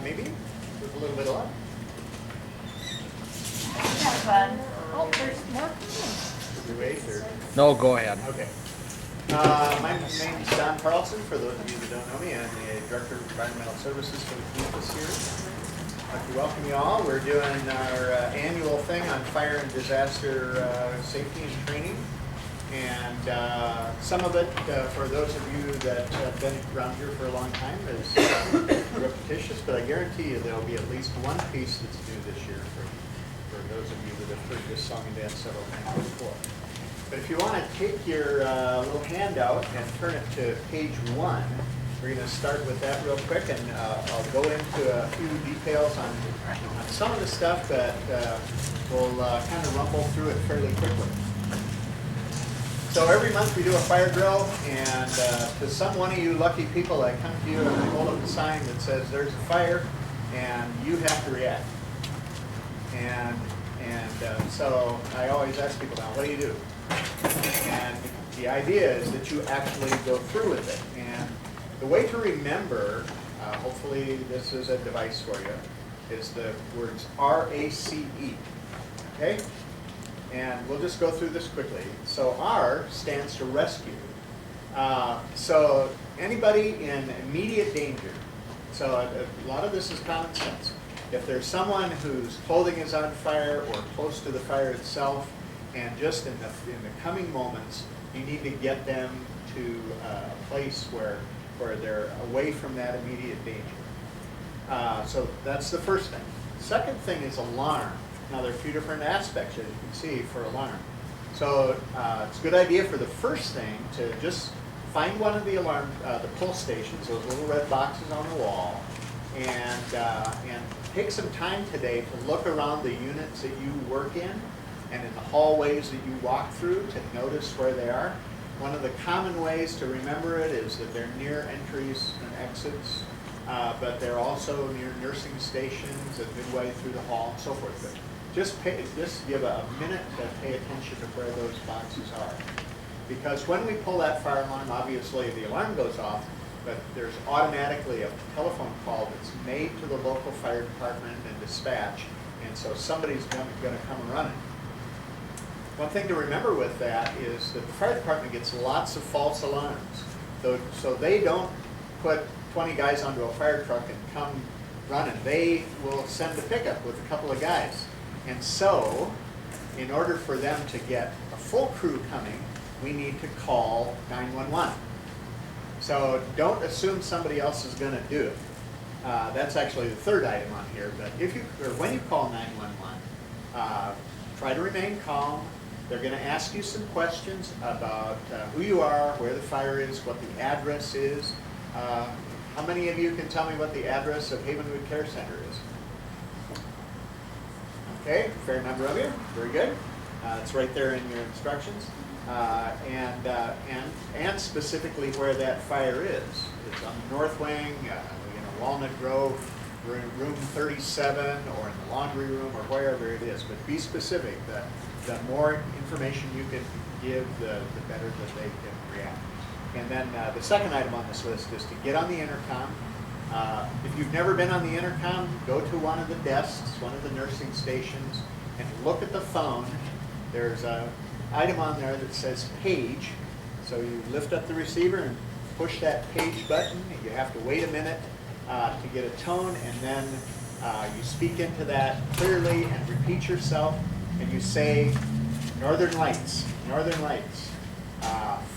Maybe with a little bit of luck. Have fun. Oh, there's more coming. Should we wait or? No, go ahead. Okay. My name is Don Carlson. For those of you that don't know me, I'm the Director of Environmental Services for the campus here. I'd like to welcome you all. We're doing our annual thing on fire and disaster safety and training. And some of it, for those of you that have been around here for a long time, is repetitious, but I guarantee you there'll be at least one piece that's new this year for those of you that have heard this song and dance several times before. But if you want to take your little handout and turn it to page 1, we're going to start with that real quick, and I'll go into a few details on some of the stuff, but we'll kind of rumble through it fairly quickly. So every month we do a fire drill, and to some one of you lucky people, I come to you and I hold up a sign that says there's a fire, and you have to react. And so I always ask people now, what do you do? And the idea is that you actually go through with it. And the way to remember, hopefully this is a device for you, is the words R-A-C-E, okay? And we'll just go through this quickly. So R stands to rescue. So anybody in immediate danger, so a lot of this is common sense. If there's someone whose clothing is on fire or close to the fire itself, and just in the coming moments, you need to get them to a place where they're away from that immediate danger. So that's the first thing. Second thing is alarm. Now there are a few different aspects, as you can see, for alarm. So it's a good idea for the first thing to just find one of the alarm, the pull stations, those little red boxes on the wall, and take some time today to look around the units that you work in and in the hallways that you walk through to notice where they are. One of the common ways to remember it is that they're near entries and exits, but they're also near nursing stations and midway through the hall and so forth. But just give a minute to pay attention to where those boxes are. Because when we pull that fire alarm, obviously the alarm goes off, but there's automatically a telephone call that's made to the local fire department and dispatch, and so somebody's going to come running. One thing to remember with that is that the fire department gets lots of false alarms. So they don't put 20 guys onto a fire truck and come running. They will send a pickup with a couple of guys. And so, in order for them to get a full crew coming, we need to call 911. So don't assume somebody else is going to do it. That's actually the third item on here. But when you call 911, try to remain calm. They're going to ask you some questions about who you are, where the fire is, what the address is. How many of you can tell me what the address of Havenwood Care Center is? Okay, fair number of you. Very good. It's right there in your instructions. And specifically where that fire is. It's on the north wing, Walnut Grove, room 37, or in the laundry room, or wherever it is. But be specific. The more information you can give, the better that they can react. And then the second item on this list is to get on the intercom. If you've never been on the intercom, go to one of the desks, one of the nursing stations, and look at the phone. There's an item on there that says page. So you lift up the receiver and push that page button. You have to wait a minute to get a tone, and then you speak into that clearly and repeat yourself, and you say, Northern Lights, Northern Lights,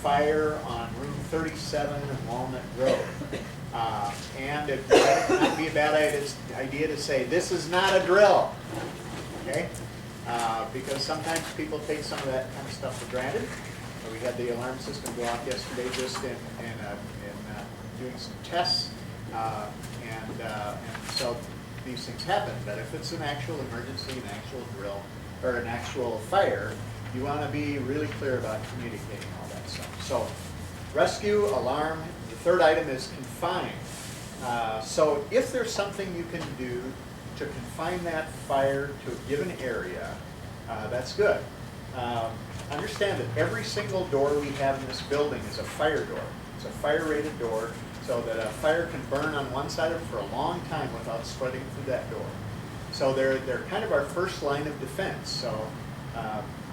fire on room 37 in Walnut Grove. And it might be a bad idea to say, this is not a drill, okay? Because sometimes people take some of that kind of stuff for granted. We had the alarm system go off yesterday just in doing some tests, and so these things happen. But if it's an actual emergency, an actual drill, or an actual fire, you want to be really clear about communicating all that stuff. So rescue, alarm. The third item is confine. So if there's something you can do to confine that fire to a given area, that's good. Understand that every single door we have in this building is a fire door. It's a fire-rated door. so that a fire can burn on one side of it for a long time without spreading through that door. So they're kind of our first line of defense. So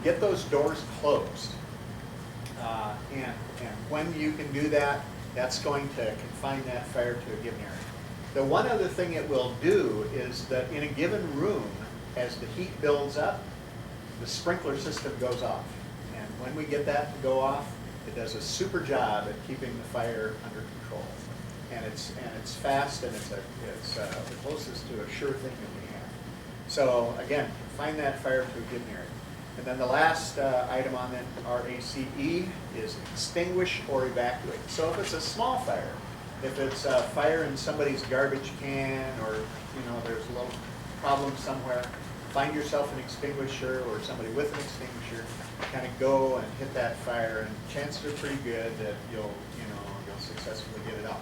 get those doors closed. And when you can do that, that's going to confine that fire to a given area. The one other thing it will do is that in a given room, as the heat builds up, the sprinkler system goes off. And when we get that to go off, it does a super job at keeping the fire under control. And it's fast, and it's the closest to a sure thing that we have. So again, confine that fire to a given area. And then the last item on that RACE is extinguish or evacuate. So if it's a small fire, if it's a fire in somebody's garbage can, or there's a little problem somewhere, find yourself an extinguisher or somebody with an extinguisher, kind of go and hit that fire, and chances are pretty good that you'll successfully get it out.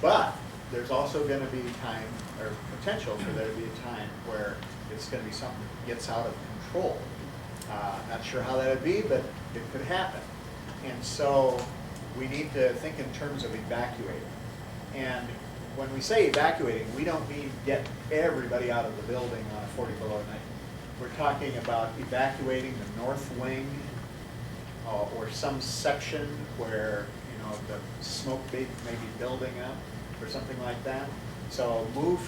But there's also going to be time, or potential for there to be a time where it's going to be something that gets out of control. Not sure how that would be, but it could happen. And so we need to think in terms of evacuating. And when we say evacuating, we don't mean get everybody out of the building on a 40 below night. We're talking about evacuating the north wing or some section where the smoke may be building up or something like that. So move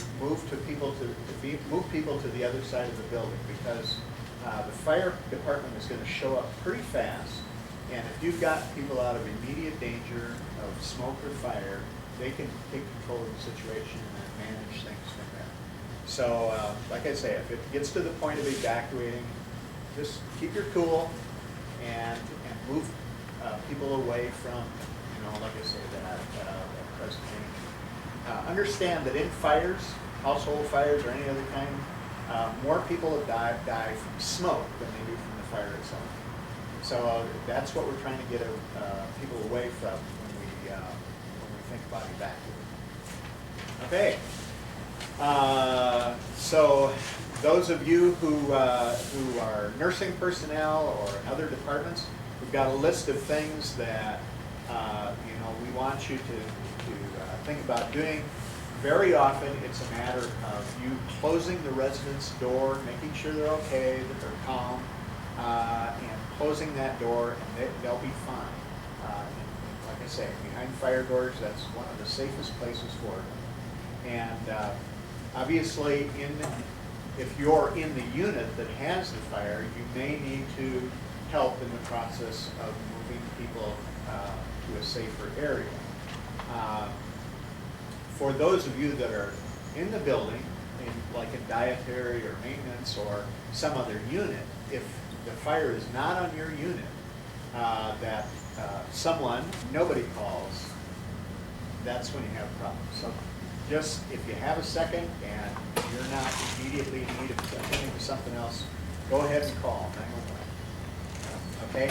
people to the other side of the building, because the fire department is going to show up pretty fast, and if you've got people out of immediate danger of smoke or fire, they can take control of the situation and manage things from there. So, like I say, if it gets to the point of evacuating, just keep your cool and move people away from, like I say, that present danger. Understand that in fires, household fires or any other kind, more people have died from smoke than they do from the fire itself. So that's what we're trying to get people away from when we think about evacuating. Okay. So those of you who are nursing personnel or in other departments, we've got a list of things that we want you to think about doing. Very often, it's a matter of you closing the resident's door, making sure they're okay, that they're calm, and closing that door, and they'll be fine. Like I say, behind fire doors, that's one of the safest places for them. And obviously, if you're in the unit that has the fire, you may need to help in the process of moving people to a safer area. For those of you that are in the building, like in dietary or maintenance or some other unit, if the fire is not on your unit, that nobody calls, that's when you have problems. So just, if you have a second and you're not immediately in need of attending to something else, go ahead and call 911. Okay?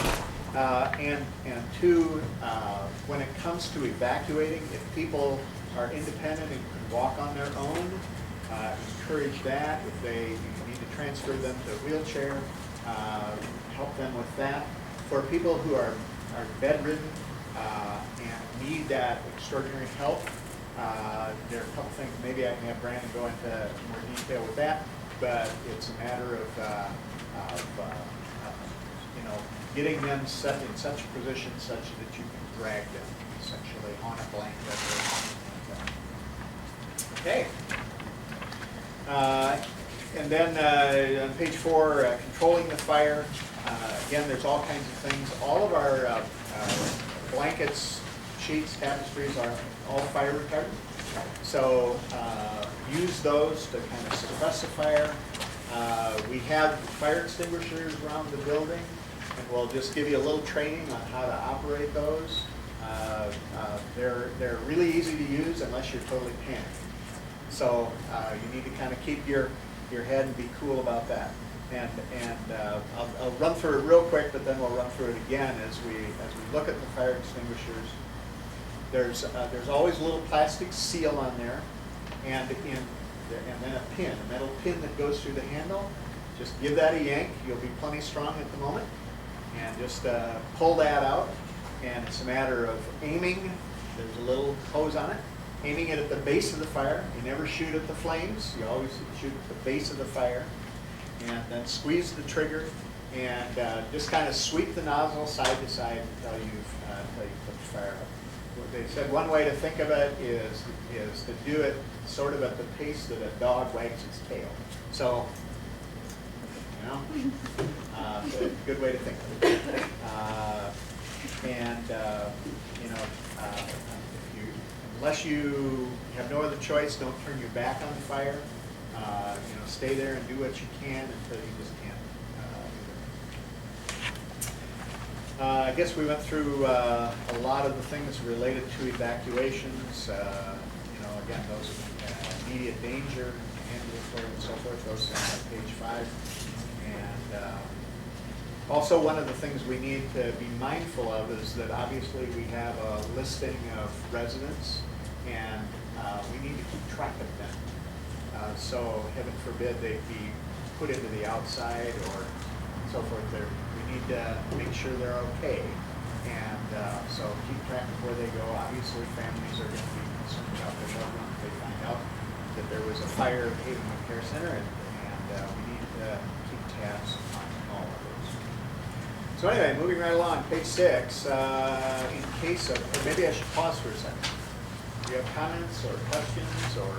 And two, when it comes to evacuating, if people are independent and can walk on their own, encourage that. If you need to transfer them to a wheelchair, help them with that. For people who are bedridden and need that extraordinary help, there are a couple things. Maybe I can have Brandon go into more detail with that, but it's a matter of getting them set in such a position such that you can drag them essentially on a blanket. Okay. And then on page 4, controlling the fire. Again, there's all kinds of things. All of our blankets, sheets, tapestries are all fire retardant. So use those to kind of suppress the fire. We have fire extinguishers around the building, and we'll just give you a little training on how to operate those. They're really easy to use unless you're totally panicked. So you need to kind of keep your head and be cool about that. And I'll run through it real quick, but then we'll run through it again as we look at the fire extinguishers. There's always a little plastic seal on there, and then a metal pin that goes through the handle. Just give that a yank. You'll be plenty strong at the moment, and just pull that out. And it's a matter of aiming there's a little hose on it, aiming it at the base of the fire. You never shoot at the flames, you always shoot at the base of the fire. And then squeeze the trigger and just kind of sweep the nozzle side to side until you put the fire up. What they said one way to think of it is to do it sort of at the pace that a dog wags its tail. So, you know, it's a good way to think of it. You know, unless you have no other choice, don't turn your back on the fire. You know, stay there and do what you can until you just can't. I guess we went through a lot of the things related to evacuations. You know, again, those immediate danger, ambulatory, and so forth. Those are on page 5. And also, one of the things we need to be mindful of is that obviously we have a listing of residents, and we need to keep track of them. So heaven forbid they be put into the outside or so forth. We need to make sure they're okay. And so keep track of where they go. Obviously families are going to be concerned about their loved ones if they find out that there was a fire at Havenwood Care Center, and we need to keep tabs on all of those. So anyway, moving right along, page 6, in case of, or maybe I should pause for a second. Do you have comments or questions or?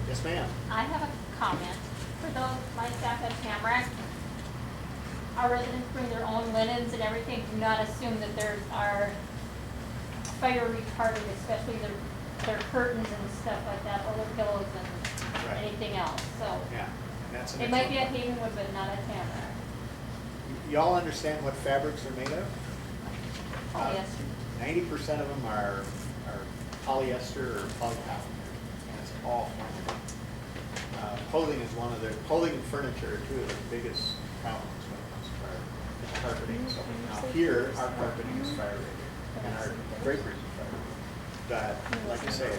Yes, ma'am. I have a comment. For those, my staff at Tamarack, our residents bring their own linens and everything. Do not assume that theirs are fire retardant, especially their curtains and stuff like that, or their pillows and Right. anything else. So Yeah, and that's an it might be at excellent Havenwood, but not at Tamarack. Y'all understand what fabrics are made of? Polyester. 90% of them are polyester or polycotton. And it's all formulated. Clothing is one of the, clothing and furniture are two of the biggest problems when it comes to fire. Carpeting and so forth. Now here, our carpeting is fire rated, and our draperies are fire rated. But like I say,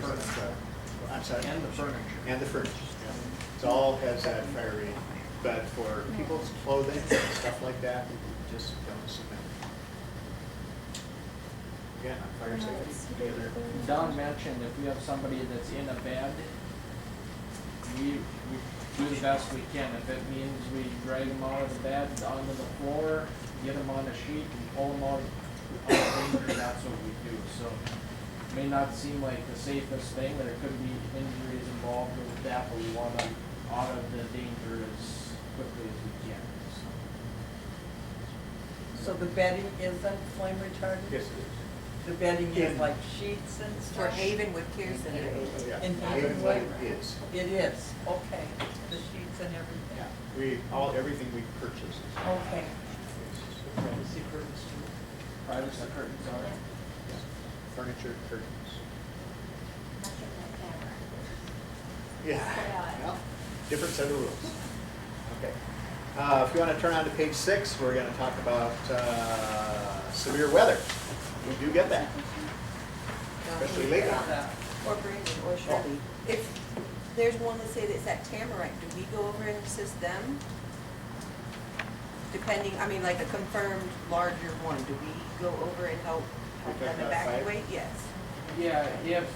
I'm sorry? And the furniture. And the furniture, yeah. It all has that fire rating. But for people's clothing and stuff like that, we just don't submit. Again, on fire safety, any other? Don mentioned if we have somebody that's in a bed, we do the best we can. If it means we drag them out of the bed onto the floor, get them on a sheet and pull them out of danger, that's what we do. So it may not seem like the safest thing, there could be injuries involved with that, but we want them out of the danger as quickly as we can. So the bedding isn't flame retardant? Yes, it The bedding Yeah. is like sheets and For stuff? Havenwood Care Center. is. Yeah. In Havenwood Havenwood? is. It is, okay. The sheets and everything? Yeah, everything we purchase is. Okay. Privacy curtains too. Privacy curtains are. Yeah. Furniture, curtains. Not sure at Tamarack. Yeah, well, different set of rules. Okay. If you want to turn on to page 6, we're going to talk about severe weather. We do get that, especially late on. Or Brandon, or Shelby. If there's one that say that's at Tamarack, do we go over and assist them? Depending, I mean, like a confirmed larger one, do we go over and help You're them talking about fire? evacuate? Yes. Yeah, if,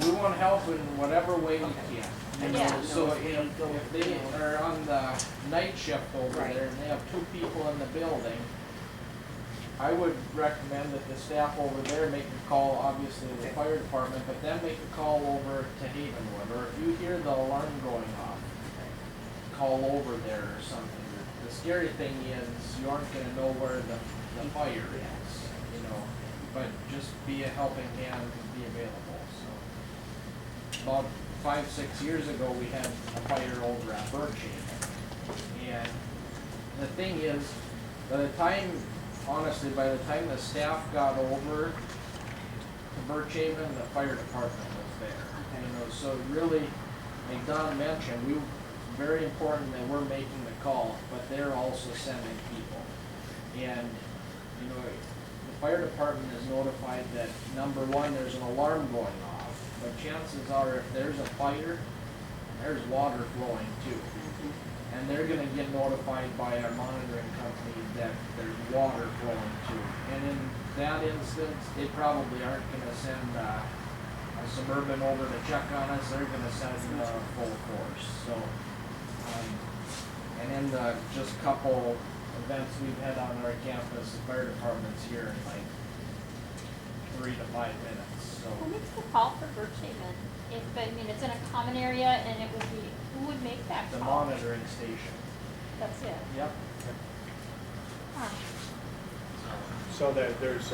we want to help in whatever way we can. You know, Yeah. so if they are on the night shift over Right. there and they have 2 people in the building, I would recommend that the staff over there make a call, obviously to the Okay. fire department, but then make a call over to Havenwood, or if you hear the alarm going off, call over there or something. The scary thing is you aren't gonna know where the fire is, you know, but just be a helping hand and be available, so. About 5-6 years ago, we had a fire over at Birchhaven. And the thing is, by the time the staff got over to Birchhaven, the fire department was there. You know, so really, like Don mentioned, very important that we're making the call, but they're also sending people. And, you know, the fire department is notified that, number one, there's an alarm going off, but chances are if there's a fire, there's water flowing too. And they're gonna get notified by our monitoring company that there's water flowing too. And in that instance, they probably aren't gonna send a Suburban over to check on us, they're gonna send full force, so. And in the just couple events we've had on our campus, the fire department's here in like 3 to 5 minutes, so. Who makes the call for Birchaven? If, I mean, it's in a common area and it would be, who would make that The call? monitoring station, That's it. yep. Huh. So there's,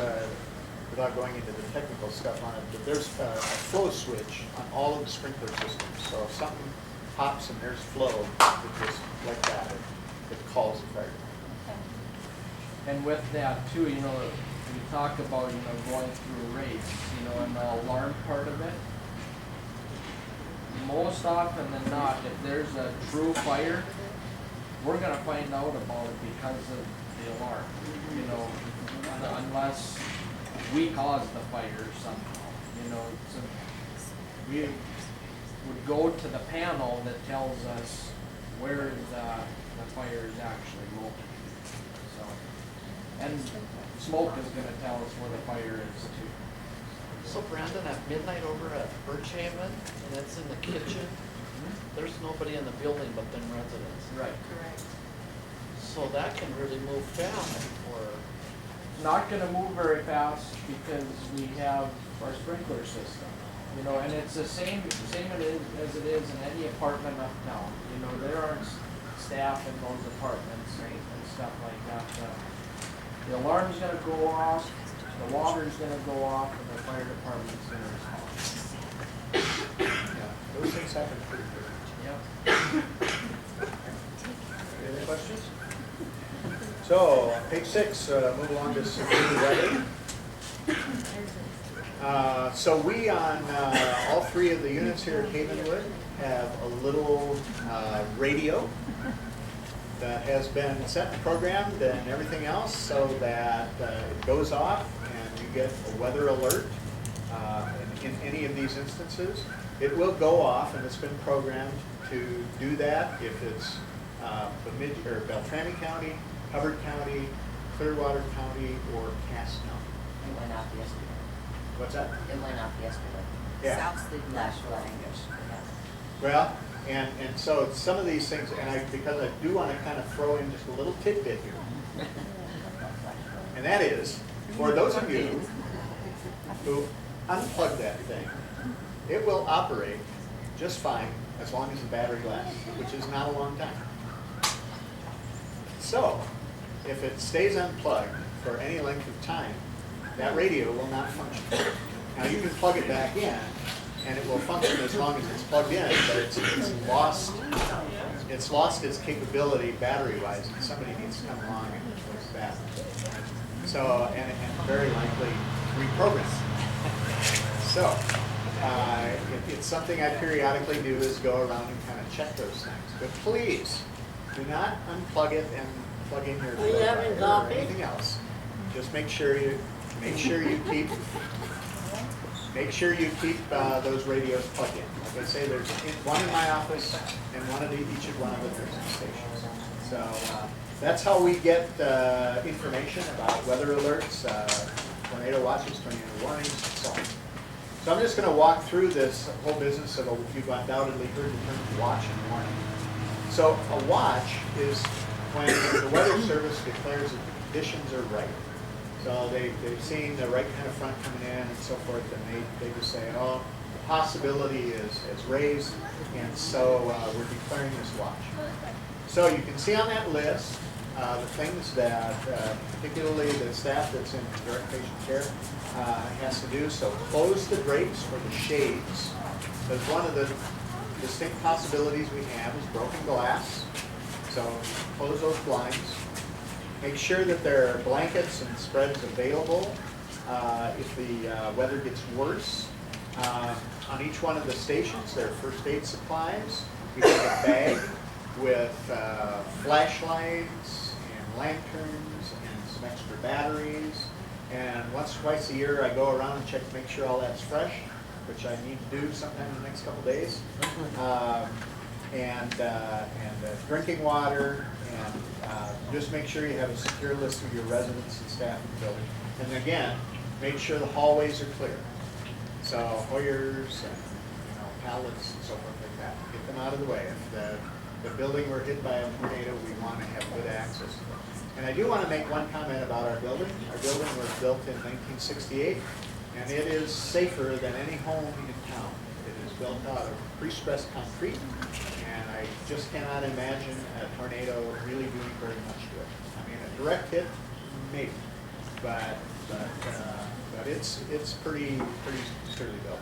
without going into the technical stuff on it, but there's a flow switch on all of the sprinkler systems. So if something pops and there's flow, it just like that, it calls the fire department. Okay. And with that too, you know, we talk about, you know, going through rates, you know, and the alarm part of it. Most often than not, if there's a true fire, we're gonna find out about it because of the alarm, you know, unless we caused the fire somehow, you know, so we would go to the panel that tells us where the fire is actually located, so. And smoke is gonna tell us where the fire is too. So Brandon, at midnight over at Birchaven, and it's in the kitchen, there's nobody in the building but them residents. Right. Correct. So that can really move fast, or, Not gonna move very fast because we have our sprinkler system, you know, and it's the same it is as it is in any apartment uptown. You know, there aren't staff in those apartments and stuff like that. The alarm's gonna go off, the water's gonna go off, and the fire department's gonna respond. Yeah, those things happen pretty quick. Yep. Any other questions? So, on page 6, move along to severe weather. So we on all 3 of the units here at Havenwood have a little radio that has been set and programmed and everything else so that it goes off and you get a weather alert in any of these instances. It will go off and it's been programmed to do that if it's Beltrami County, Hubbard County, Clearwater County, or Cass County. It went off yesterday. What's that? It went off yesterday. Yeah. South did Last not flooding. Well, and so some of these things, and because I do want to kind of throw in just a little tidbit here. And that is, for those of you who unplug that thing, it will operate just fine as long as the battery lasts, which is not a long time. So, if it stays unplugged for any length of time, that radio will not function. Now you can plug it back in, and it will function as long as it's plugged in, but it's lost its capability battery-wise, and somebody needs to come along and replace that. So, and very likely reprogram it. So, it's something I periodically do is go around and kind of check those things. But please, do not unplug it and plug in your phone or anything else. Just make sure you keep those radios plugged in. Like I say, there's one in my office and one at each of one of the nursing stations. So that's how we get information about weather alerts, tornado watches, tornado warnings, and so on. So I'm just going to walk through this whole business of you've undoubtedly heard the term watch and warning. So a watch is when the Weather Service declares that the conditions are right. So they've seen the right kind of front coming in and so forth, and they just say, oh, the possibility is raised, and so we're declaring this watch. So you can see on that list the things that particularly the staff that's in direct patient care has to do. So close the drapes or the shades. Because one of the distinct possibilities we have is broken glass. So close those blinds. Make sure that there are blankets and spreads available if the weather gets worse. On each one of the stations, there are first aid supplies. We have a bag with flashlights and lanterns and some extra batteries. And once or twice a year, I go around and check to make sure all that's fresh, which I need to do sometime in the next couple days. and drinking water, and just make sure you have a secure list of your residents and staff in the building. And again, make sure the hallways are clear. So Hoyers and, pallets and so forth like that, get them out of the way. If the building were hit by a tornado, we want to have good access. And I do want to make one comment about our building. Our building was built in 1968, and it is safer than any home in town. It is built out of pre-stressed concrete, and I just cannot imagine a tornado really doing very much to it. I mean, a direct hit, maybe, but it's pretty sturdy built.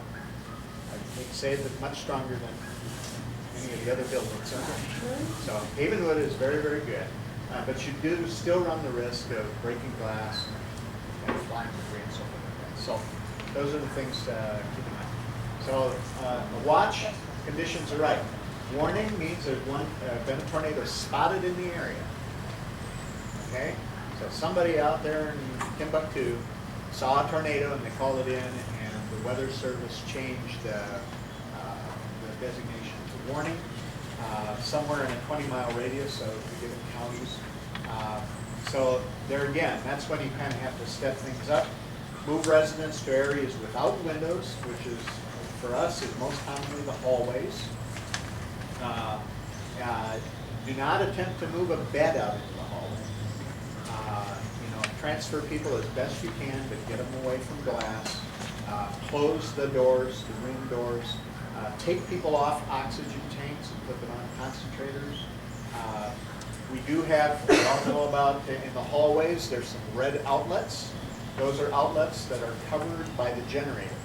I would say that much stronger than any of the other buildings. So Havenwood is very, very good, but you do still run the risk of breaking glass and flying debris and so forth like that. So those are the things to keep in mind. So a watch, conditions are right. Warning means there's been a tornado spotted in the area. Okay, so somebody out there in Timbuktu saw a tornado and they called it in, and the Weather Service changed the designation to warning somewhere in a 20-mile radius of the given counties. So there again, that's when you kind of have to step things up. Move residents to areas without windows, which is, for us, is most commonly the hallways. Do not attempt to move a bed out into the hallway. Transfer people as best you can, but get them away from glass. Close the doors, the room doors. Take people off oxygen tanks and put them on concentrators. We do have, we all know about in the hallways, there's some red outlets. Those are outlets that are covered by the generator.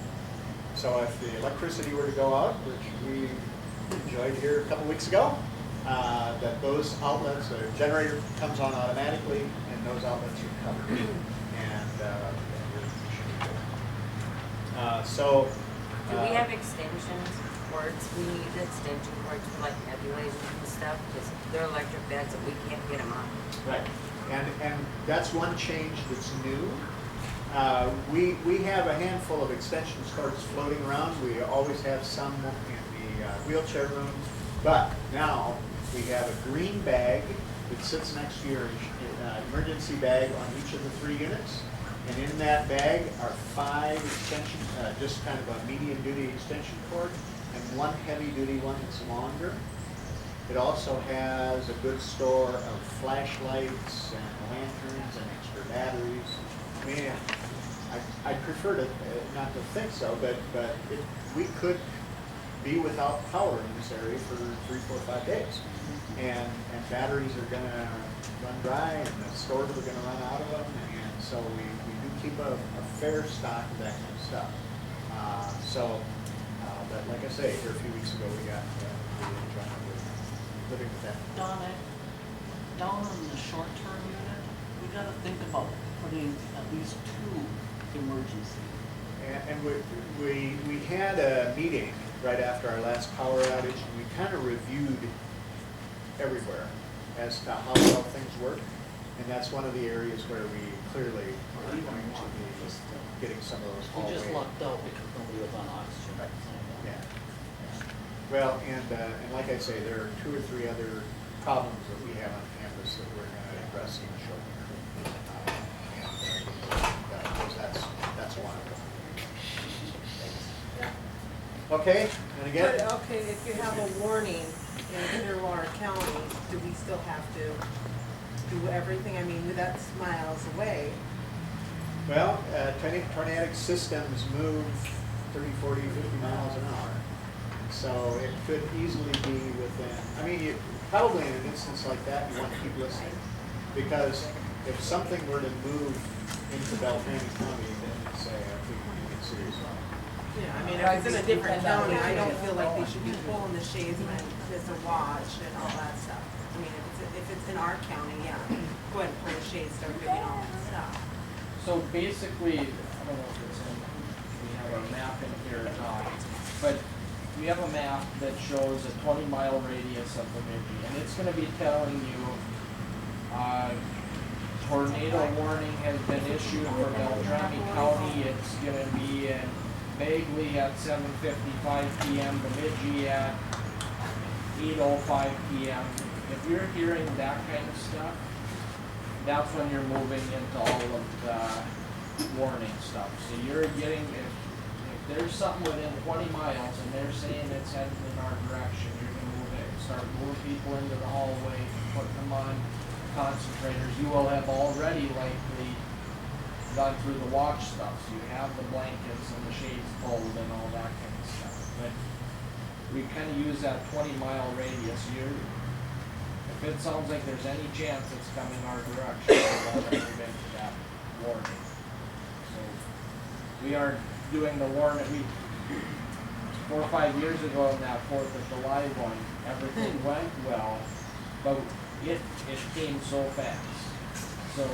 So if the electricity were to go out, which we enjoyed here a couple weeks ago, that those outlets, the generator comes on automatically, and those outlets are covered. Do we have extensions cords? We need extension cords for like nebulizers and stuff, because they're electric beds and we can't get them on. Right, and that's one change that's new. We have a handful of extension cords floating around. We always have some in the wheelchair room, but now we have a green bag that sits next to your emergency bag on each of the 3 units. And in that bag are 5 extension, just kind of a medium duty extension cord, and 1 heavy duty one that's longer. It also has a good store of flashlights and lanterns and extra batteries. I mean, I prefer to not to think so, but we could be without power in this area for 3, 4, 5 days, and batteries are going to run dry, and the stores are going to run out of them, and so we do keep a fair stock of that kind of stuff. But like I say, here a few weeks ago, we got living with that. Donna, down on the short-term unit, we gotta think about putting at least 2 emergency. And we had a meeting right after our last power outage, and we kind of reviewed everywhere as to how well things work. And that's one of the areas where we clearly are going to be getting some of those We hallway. just lucked out because nobody was on oxygen. Yeah. Well, and like I say, there are 2 or 3 other problems that we have on campus that we're going to address in the short term. Of course, that's one of them. Okay, and again, But, okay, if you have a warning in Clearwater County, do we still have to do everything? I mean, that's miles away. well, tornadic systems move 30, 40, 50 miles an hour. So it could easily be within, I mean, probably in an instance like that, you want to keep listening. Because if something were to move into Beltrami County, then it's a big serious one. Yeah, I mean, if it's in a different county, I don't feel like they should be pulling the shades and then there's a watch and all that stuff. I mean, if it's in our county, yeah, go ahead and pull the shades, start doing all that stuff. So basically, I don't know if it's in, we have a map in here or not, but we have a map that shows a 20-mile radius of Bemidji, and it's gonna be telling you, tornado warning has been issued for Beltrami County. It's gonna be in Bagley at 7:55 p.m., Bemidji at 8:05 PM. If you're hearing that kind of stuff, that's when you're moving into all of the warning stuff. So you're getting, if there's something within 20 miles and they're saying it's heading in our direction, you're gonna move it, start moving people into the hallway, putting them on concentrators. You will have already likely gone through the watch stuff, so you have the blankets and the shades pulled and all that kind of stuff. But we kind of use that 20-mile radius. If it sounds like there's any chance it's coming our direction, we'll move into that warning. So we are doing the warning. 4 or 5 years ago in that 4th of July one, everything went well, but it came so fast. So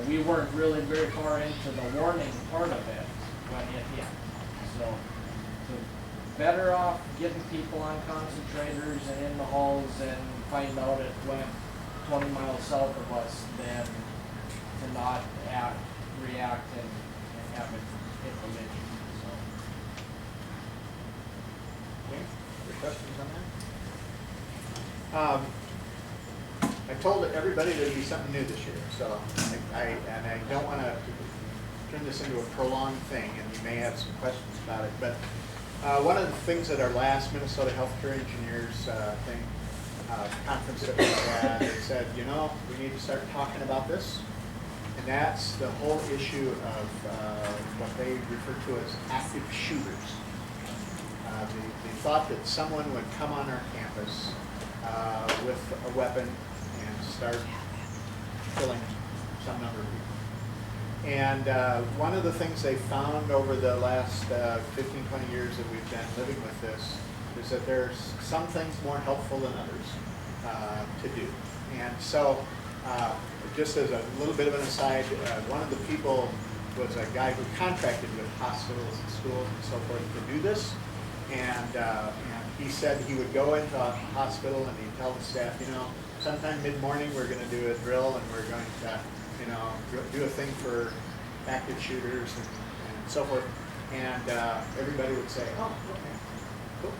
we weren't really very far into the warning part of it when it hit. So better off getting people on concentrators and in the halls and find out it went 20 miles south of us than to not react and have it hit the mission. So. Okay, other questions on that? I told everybody there'd be something new this year, so I don't want to turn this into a prolonged thing, and you may have some questions about it, but one of the things at our last Minnesota Healthcare Engineers conference that we had, they said, we need to start talking about this, and that's the whole issue of what they refer to as active shooters. The thought that someone would come on our campus with a weapon and start killing some number of people. And one of the things they found over the last 15, 20 years that we've been living with this is that there's some things more helpful than others to do. And so, just as a little bit of an aside, one of the people was a guy who contracted with hospitals and schools and so forth to do this. And he said he would go into a hospital and he'd tell the staff, sometime mid-morning we're going to do a drill and we're going to, do a thing for active shooters and so forth. And everybody would say, oh, okay, cool.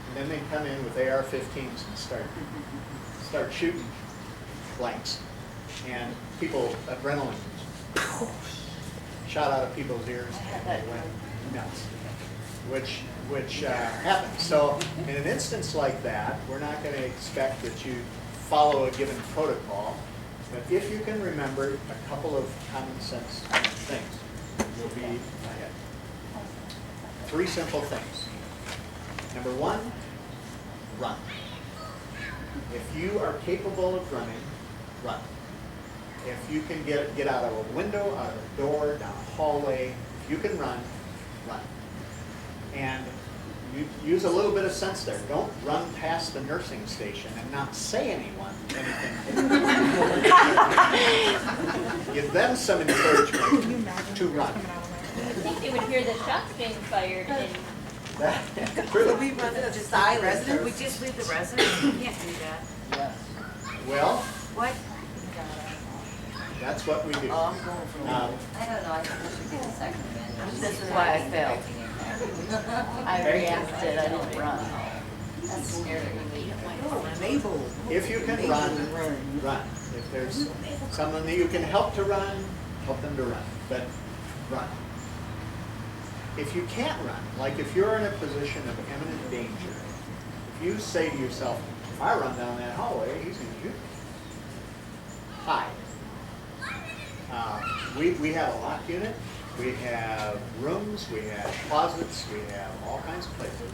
And then they'd come in with AR-15s and start shooting blanks. And people, adrenaline shot out of people's ears and they went nuts, which happens. So in an instance like that, we're not going to expect that you follow a given protocol, but if you can remember a couple of common sense things, you'll be ahead. 3 simple things. Number 1, run. If you are capable of running, run. If you can get out of a window, out of a door, down a hallway, if you can run, run. And you use a little bit of sense there. Don't run past the nursing station and not say anything. Give them some encouragement to run. I think they would hear the shots being fired and True. We run it as silent. We just leave the residents, we can't do that. Yes. Well, What? that's what we do. Oh, I'm going for Now, I don't know, I think we should get a second amendment. This is why I failed. I reacted, I didn't run. That's scary. Mabel. if you can run, run. If there's someone that you can help to run, help them to run. But run. If you can't run, like if you're in a position of imminent danger, if you say to yourself, if I run down that hallway, he's going to shoot me. Hide. We have a lock unit, we have rooms, we have closets, we have all kinds of places.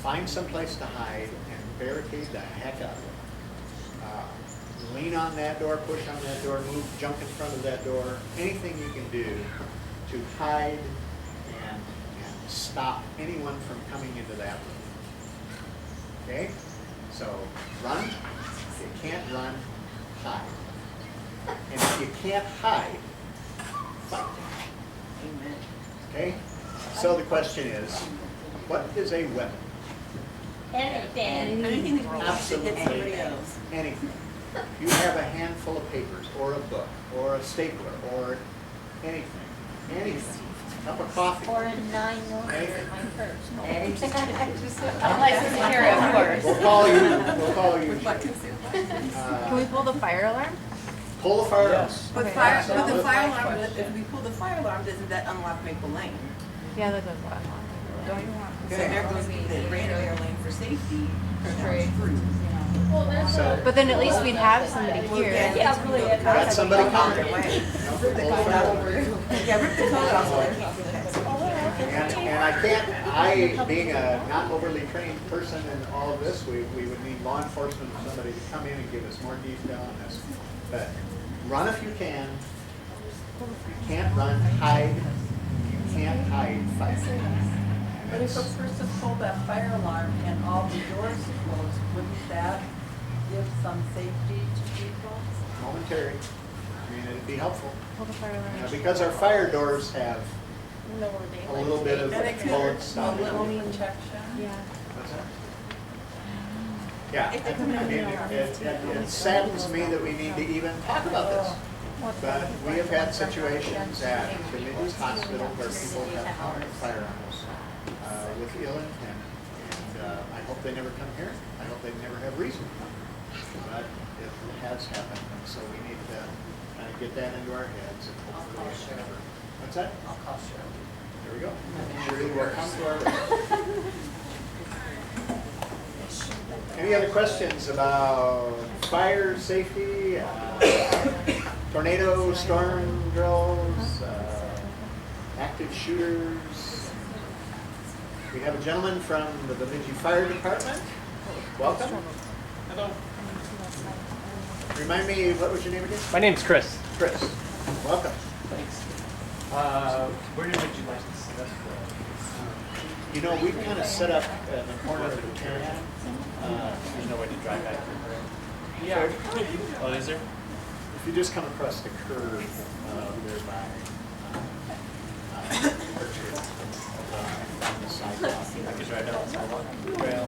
Find some place to hide and barricade the heck out of it. Lean on that door, push on that door, move, jump in front of that door, anything you can do to hide and stop anyone from coming into that room. Okay? So run. If you can't run, hide. And if you can't hide, fight. Amen. Okay? So the question is, what is a weapon? anything. Anything that Absolutely hit somebody else. anything. You have a handful of papers, or a book, or a stapler, or anything. Cup of coffee. Or in 9 millimeter, my first. Unless it's here, of course. We'll call you, we'll call you. Can we pull the fire alarm? Pull the fire alarm. But Okay. fire, So but the the- fire alarm, if we pull the fire alarm, doesn't that unlock Maple Lane? Yeah, that does lock. Don't you want? So there goes the radar lane for safety. True. Well, there's So- a, But then at least we'd have somebody here. yeah, really, Got somebody coming. Way. Pull the fire alarm. Yeah, rip the code off. And I can't, I, being a not overly trained person in all of this, we would need law enforcement or somebody to come in and give us more detail on this. But run if you can. You can't run, hide. You can't hide fire. But if a person pulled that fire alarm and all the doors closed, wouldn't that give some safety to people? Momentary. I mean, it'd be helpful. Pull the fire You know, alarm. because our fire doors have lower a daylight. little bit of And it could, bullet a stuff. little protection. Yeah. What's that? Yeah, I mean, it saddens me that we need to even talk about this. But we have had situations at Committee's Hospital where people have hung fire arms with ill intent. And I hope they never come here. I hope they never have reason to come. But it has happened, and so we need to kind of get that into our heads and hopefully it never. What's that? I'll call Cheryl. There we go. Surely will come to our rescue. Any other questions about fire safety, tornado, storm drills, active shooters? We have a gentleman from the Bemidji Fire Department. Welcome. Hello. Remind me, what was your name again? My name's Chris. Chris. Welcome. Thanks. Where did you license? You know, we kind of set up in the corner of the town. There's no way to drive back through. Yeah. Oh, is there? If you just come across the curve there by Orchard, on the sidewalk. I could drive down the sidewalk. Well,